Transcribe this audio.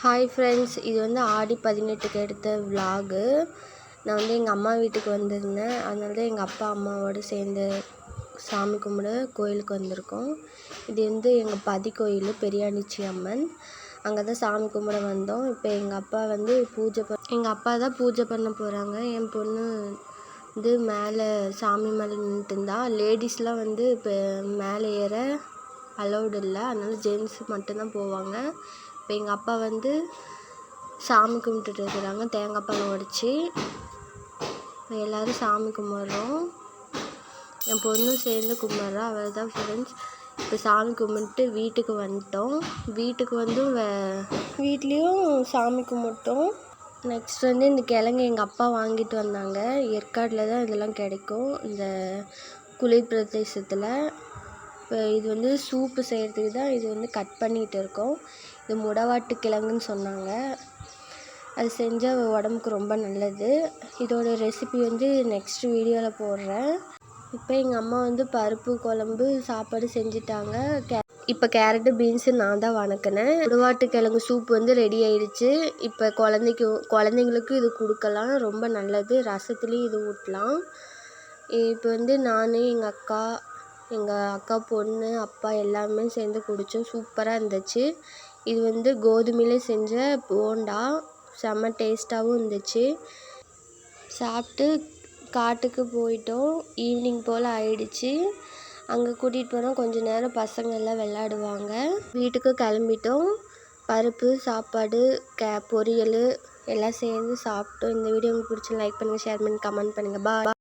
Hi friends, இது வந்து ஆடி 18க்கு எடுத்த விலாகு. நான் வந்து எங்கள் அம்மா வீட்டுக்கு வந்திருந்தேன். அதனால தான் எங்கள் அப்பா அம்மாவோடு சேர்ந்து சாமி கும்பிட கோயிலுக்கு வந்திருக்கோம். இது வந்து எங்கள் பதி கோயில், பெரியாண்டிச்சி அம்மன். அங்கே தான் சாமி கும்பிட வந்தோம். இப்போ எங்கள் அப்பா வந்து எங்கள் அப்பா தான் பூஜை பண்ண போகிறாங்க. என் பொண்ணு வந்து மேலே சாமி மேலே நின்றுட்டு இருந்தா. லேடிஸ்லாம் வந்து இப்போ மேலே ஏற அலௌடு இல்லை, அதனால ஜென்ஸ் மட்டும்தான் போவாங்க. இப்போ எங்கள் அப்பா வந்து சாமி கும்பிட்டுட்டு இருக்கிறாங்க, தேங்காய் பழம் உடச்சி. எல்லோரும் சாமி கும்பிட்றோம். என் பொண்ணும் சேர்ந்து கும்பிட்றா. அவள் தான் ஃப்ரெண்ட்ஸ். இப்போ சாமி கும்பிட்டு வீட்டுக்கு வந்துட்டோம். வீட்டுக்கு வந்து வீட்லேயும் சாமி கும்பிட்டோம். நெக்ஸ்ட் வந்து இந்த கிழங்கு எங்கள் அப்பா வாங்கிட்டு வந்தாங்க. ஏற்காடில் தான் இதெல்லாம் கிடைக்கும், இந்த குளிர் பிரதேசத்தில். இப்போ இது வந்து சூப்பு செய்கிறதுக்கு தான் இது வந்து கட் பண்ணிகிட்டு இருக்கோம். இது முடவாட்டு கிழங்குன்னு சொன்னாங்க. அது செஞ்சால் உடம்புக்கு ரொம்ப நல்லது. இதோட ரெசிபி வந்து நெக்ஸ்ட் வீடியோவில் போடுறேன். இப்போ எங்கள் அம்மா வந்து பருப்பு குழம்பு சாப்பாடு செஞ்சிட்டாங்க. இப்போ கேரட்டு பீன்ஸு நான் தான் வணக்கினேன். முடவாட்டு கிழங்கு சூப் வந்து ரெடி ஆயிடுச்சு. இப்போ குழந்தைங்களுக்கு இது கொடுக்கலாம், ரொம்ப நல்லது. ரசத்துலேயும் இது ஊட்டலாம். இப்போ வந்து நான், எங்கள் அக்கா பொண்ணு, அப்பா எல்லாமே சேர்ந்து குடித்தோம். சூப்பராக இருந்துச்சு. இது வந்து கோதுமையிலே செஞ்ச போண்டா, செம்ம டேஸ்ட்டாகவும் இருந்துச்சு. சாப்பிட்டு காட்டுக்கு போயிட்டோம். ஈவினிங் போல் ஆயிடுச்சு. அங்கே கூட்டிகிட்டு போனால் கொஞ்சம் நேரம் பசங்க எல்லாம் விளையாடுவாங்க. வீட்டுக்கு கிளம்பிட்டோம். பருப்பு சாப்பாடு, பொரியல் எல்லாம் சேர்ந்து சாப்பிட்டோம். இந்த வீடியோ உங்களுக்கு பிடிச்சி லைக் பண்ணுங்கள், ஷேர் பண்ணி கமெண்ட் பண்ணுங்கள். பாய்.